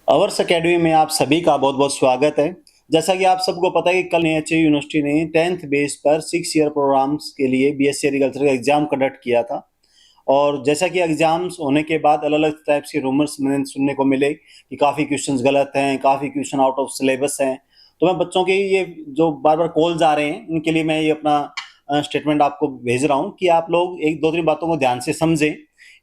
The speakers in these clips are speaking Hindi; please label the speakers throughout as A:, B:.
A: अवर्स एकेडमी में आप सभी का बहुत-बहुत स्वागत है। जैसा कि आप सबको पता है कि कल एनएचए यूनिवर्सिटी ने 10th बेस पर 6 ईयर प्रोग्राम्स के लिए बीएससी एग्रीकल्चर का एग्जाम कंडक्ट किया था। और जैसा कि एग्जाम्स होने के बाद अलग-अलग टाइप्स के रूमर्स मैंने सुनने को मिले कि काफ़ी क्वेश्चंस गलत हैं, काफ़ी क्वेश्चन आउट ऑफ सिलेबस हैं। तो मैं बच्चों के ये जो बार-बार कॉल्स आ रहे हैं, उनके लिए मैं ये अपना स्टेटमेंट आपको भेज रहा हूँ कि आप लोग एक 2-3 बातों को ध्यान से समझें।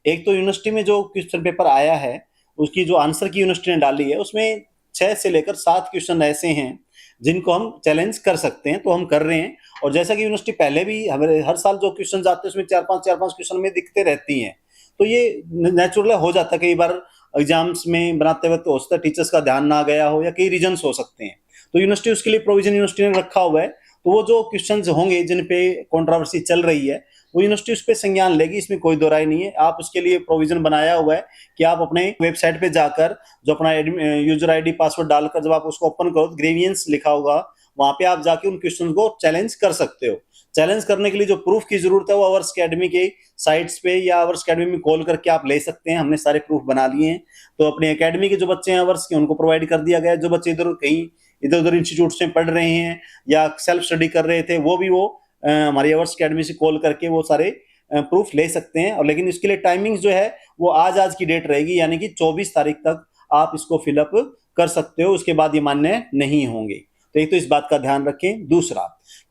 A: एक तो यूनिवर्सिटी में जो क्वेश्चन पेपर आया है, उसकी जो आंसर की यूनिवर्सिटी ने डाली है, उसमें 6 से लेकर 7 क्वेश्चन ऐसे हैं, जिनको हम चैलेंज कर सकते हैं, तो हम कर रहे हैं। और जैसा कि यूनिवर्सिटी पहले भी हमारे हर साल जो क्वेश्चन आते हैं, उसमें 4-5 क्वेश्चन में दिखते रहती हैं। तो ये नेचुरल हो जाता है, कई बार एग्जाम्स में बनाते वक्त हो सकता है टीचर्स का ध्यान ना गया हो या कई रीजंस हो सकते हैं। तो यूनिवर्सिटी उसके लिए प्रोविजन यूनिवर्सिटी ने रखा हुआ है। तो वो जो क्वेश्चन होंगे जिन पे कंट्रोवर्सी चल रही है, वो यूनिवर्सिटी उस पर संज्ञान लेगी, इसमें कोई दो राय नहीं है। आप उसके लिए प्रोविजन बनाया हुआ है कि आप अपने वेबसाइट पे जाकर जो अपना यूजर आईडी पासवर्ड डालकर जब आप उसको ओपन करो, ग्रेवियंस लिखा होगा, वहां पे आप जाके उन क्वेश्चन को चैलेंज कर सकते हो। चैलेंज करने के लिए जो प्रूफ की जरूरत है, वो अवर्स अकेडमी के साइट्स पे या अवर्स अकेडमी में कॉल करके आप ले सकते हैं। हमने सारे प्रूफ बना लिए हैं। तो अपने अकेडमी के जो बच्चे हैं अवर्स के, उनको प्रोवाइड कर दिया गया है। जो बच्चे इधर उधर इंस्टीट्यूट में पढ़ रहे हैं या सेल्फ स्टडी कर रहे थे, वो भी हमारी अवर्स अकेडमी से कॉल करके वो सारे प्रूफ ले सकते हैं। और लेकिन इसके लिए टाइमिंग जो है वो आज की डेट रहेगी, यानी कि 24 तारीख तक आप इसको फिलअप कर सकते हो। उसके बाद ये मान्य नहीं होंगे। तो एक तो इस बात का ध्यान रखें। दूसरा,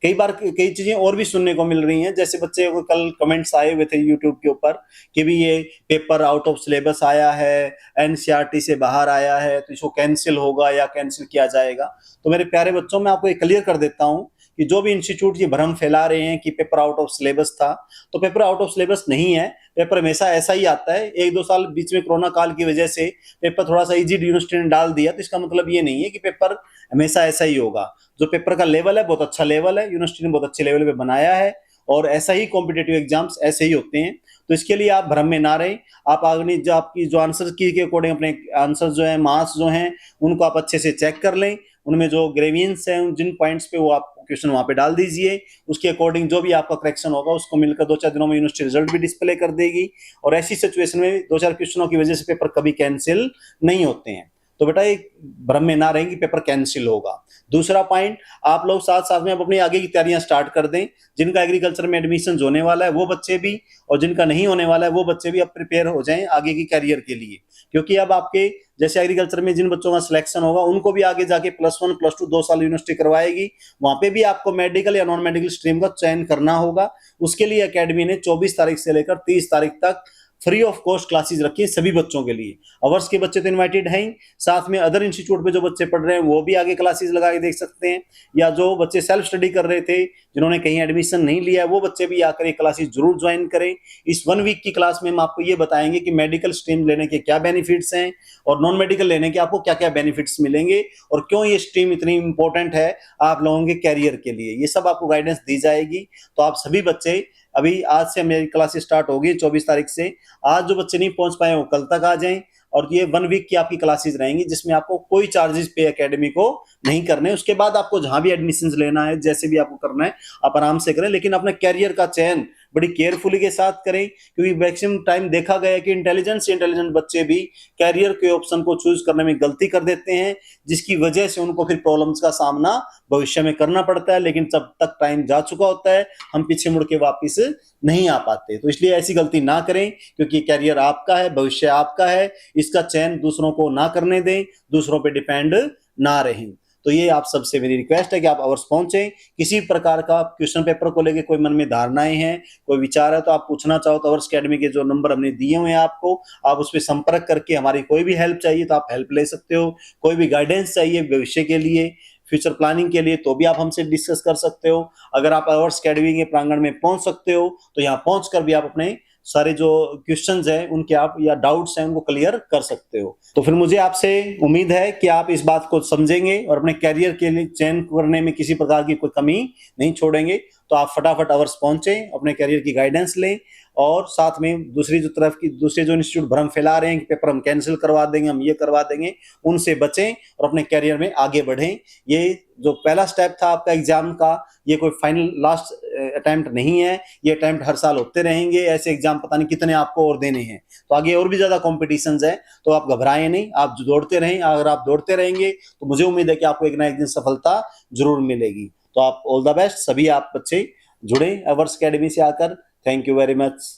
A: कई बार कई चीजें और भी सुनने को मिल रही हैं। जैसे बच्चे को कल कमेंट्स आए हुए थे यूट्यूब के ऊपर कि भी ये पेपर आउट ऑफ सिलेबस आया है, एनसीईआरटी से बाहर आया है, तो इसको कैंसिल होगा या कैंसिल किया जाएगा। तो मेरे प्यारे बच्चों, मैं आपको ये क्लियर कर देता हूं कि जो भी इंस्टीट्यूट ये भ्रम फैला रहे हैं कि पेपर आउट ऑफ सिलेबस था, तो पेपर आउट ऑफ सिलेबस नहीं है। पेपर हमेशा ऐसा ही आता है। 1-2 साल बीच में कोरोना काल की वजह से पेपर थोड़ा सा इजी यूनिवर्सिटी ने डाल दिया, तो इसका मतलब ये नहीं है कि पेपर हमेशा ऐसा ही होगा। जो पेपर का लेवल है बहुत अच्छा लेवल है, यूनिवर्सिटी ने बहुत अच्छे लेवल पे बनाया है। और ऐसा ही कॉम्पिटेटिव एग्जाम्स ऐसे ही होते हैं। तो इसके लिए आप भ्रम में ना रहें। आप अगली जो आपकी जो आंसर की के अकॉर्डिंग अपने आंसर जो है, मार्क्स जो हैं, उनको आप अच्छे से चेक कर लें। उनमें जो ग्रेवियंस है, जिन पॉइंट्स पे वो आप क्वेश्चन वहां पे डाल दीजिए। उसके अकॉर्डिंग जो भी आपका करेक्शन होगा, उसको मिलकर 2-4 दिनों में यूनिवर्सिटी रिजल्ट भी डिस्प्ले कर देगी। और ऐसी सिचुएशन में 2-4 क्वेश्चनों की वजह से पेपर कभी कैंसिल नहीं होते हैं। तो बेटा एक भ्रम में ना रहें कि पेपर कैंसिल होगा। दूसरा पॉइंट, आप लोग साथ साथ में अपनी आगे की तैयारियां स्टार्ट कर दें। जिनका एग्रीकल्चर में एडमिशन होने वाला है वो बच्चे भी, और जिनका नहीं होने वाला है वो बच्चे भी अब प्रिपेयर हो जाएं आगे की कैरियर के लिए। क्योंकि अब आपके जैसे एग्रीकल्चर में जिन बच्चों का सिलेक्शन होगा, उनको भी आगे जाके +1 +2 2 साल यूनिवर्सिटी करवाएगी। वहां पे भी आपको मेडिकल या नॉन मेडिकल स्ट्रीम का चयन करना होगा। उसके लिए अकेडमी ने 24 तारीख से लेकर 30 तारीख तक फ्री ऑफ कॉस्ट क्लासेस रखी है सभी बच्चों के लिए। अवर्स के बच्चे तो इनवाइटेड हैं ही, साथ में अदर इंस्टीट्यूट पे जो बच्चे पढ़ रहे हैं वो भी आगे क्लासेस लगा के देख सकते हैं। या जो बच्चे सेल्फ स्टडी कर रहे थे, जिन्होंने कहीं एडमिशन नहीं लिया है, वो बच्चे भी आकर ये क्लासेस जरूर ज्वाइन करें। इस 1 वीक की क्लास में हम आपको ये बताएंगे कि मेडिकल स्ट्रीम लेने के क्या बेनिफिट्स हैं और नॉन मेडिकल लेने के आपको क्या क्या बेनिफिट्स मिलेंगे, और क्यों ये स्ट्रीम इतनी इंपॉर्टेंट है आप लोगों के कैरियर के लिए। ये सब आपको गाइडेंस दी जाएगी। तो आप सभी बच्चे, अभी आज से मेरी क्लासेस स्टार्ट होगी 24 तारीख से। आज जो बच्चे नहीं पहुंच पाए वो कल तक आ जाएं। और ये 1 वीक की आपकी क्लासेस रहेंगी, जिसमें आपको कोई चार्जेस पे एकेडमी को नहीं करने। उसके बाद आपको जहां भी एडमिशन लेना है, जैसे भी आपको करना है, आप आराम से करें। लेकिन अपने कैरियर का चयन बड़ी केयरफुली के साथ करें, क्योंकि मैक्सिमम टाइम देखा गया है कि इंटेलिजेंट बच्चे भी कैरियर के ऑप्शन को चूज करने में गलती कर देते हैं, जिसकी वजह से उनको फिर प्रॉब्लम्स का सामना भविष्य में करना पड़ता है। लेकिन जब तक टाइम जा चुका होता है, हम पीछे मुड़ के वापिस नहीं आ पाते। तो इसलिए ऐसी गलती ना करें, क्योंकि कैरियर आपका है, भविष्य आपका है। इसका चयन दूसरों को ना करने दें, दूसरों पे डिपेंड ना रहें। तो ये आप सबसे मेरी रिक्वेस्ट है कि आप अवर्स पहुंचे। किसी प्रकार का क्वेश्चन पेपर को लेके कोई मन में धारणाएं हैं, कोई विचार है, तो आप पूछना चाहो तो अवर्स अकेडमी के जो नंबर हमने दिए हुए हैं आपको, आप उस पर संपर्क करके हमारी कोई भी हेल्प चाहिए तो आप हेल्प ले सकते हो। कोई भी गाइडेंस चाहिए भविष्य के लिए, फ्यूचर प्लानिंग के लिए, तो भी आप हमसे डिस्कस कर सकते हो। अगर आप अवर्स अकेडमी के प्रांगण में पहुंच सकते हो, तो यहाँ पहुंचकर भी आप अपने सारे जो क्वेश्चंस हैं उनके आप या डाउट्स हैं उनको क्लियर कर सकते हो। तो फिर मुझे आपसे उम्मीद है कि आप इस बात को समझेंगे और अपने कैरियर के लिए चयन करने में किसी प्रकार की कोई कमी नहीं छोड़ेंगे। तो आप फटाफट अवर्स पहुंचें, अपने करियर की गाइडेंस लें और साथ में दूसरी जो इंस्टीट्यूट भ्रम फैला रहे हैं कि पेपर हम कैंसिल करवा देंगे, हम ये करवा देंगे, उनसे बचें और अपने करियर में आगे बढ़ें। ये जो पहला स्टेप था आपका एग्जाम का, ये कोई फाइनल लास्ट अटेम्प्ट नहीं है, ये अटेम्प्ट हर साल होते रहेंगे, ऐसे एग्जाम पता नहीं कितने आपको और देने हैं, तो आगे और भी ज्यादा कॉम्पिटिशन है, तो आप घबराएं नहीं, आप दौड़ते रहें। अगर आप दौड़ते रहेंगे तो मुझे उम्मीद है कि आपको एक ना एक दिन सफलता जरूर मिलेगी। तो आप ऑल द बेस्ट, सभी आप बच्चे जुड़े अवर्स अकेडमी से आकर। Thank you very much.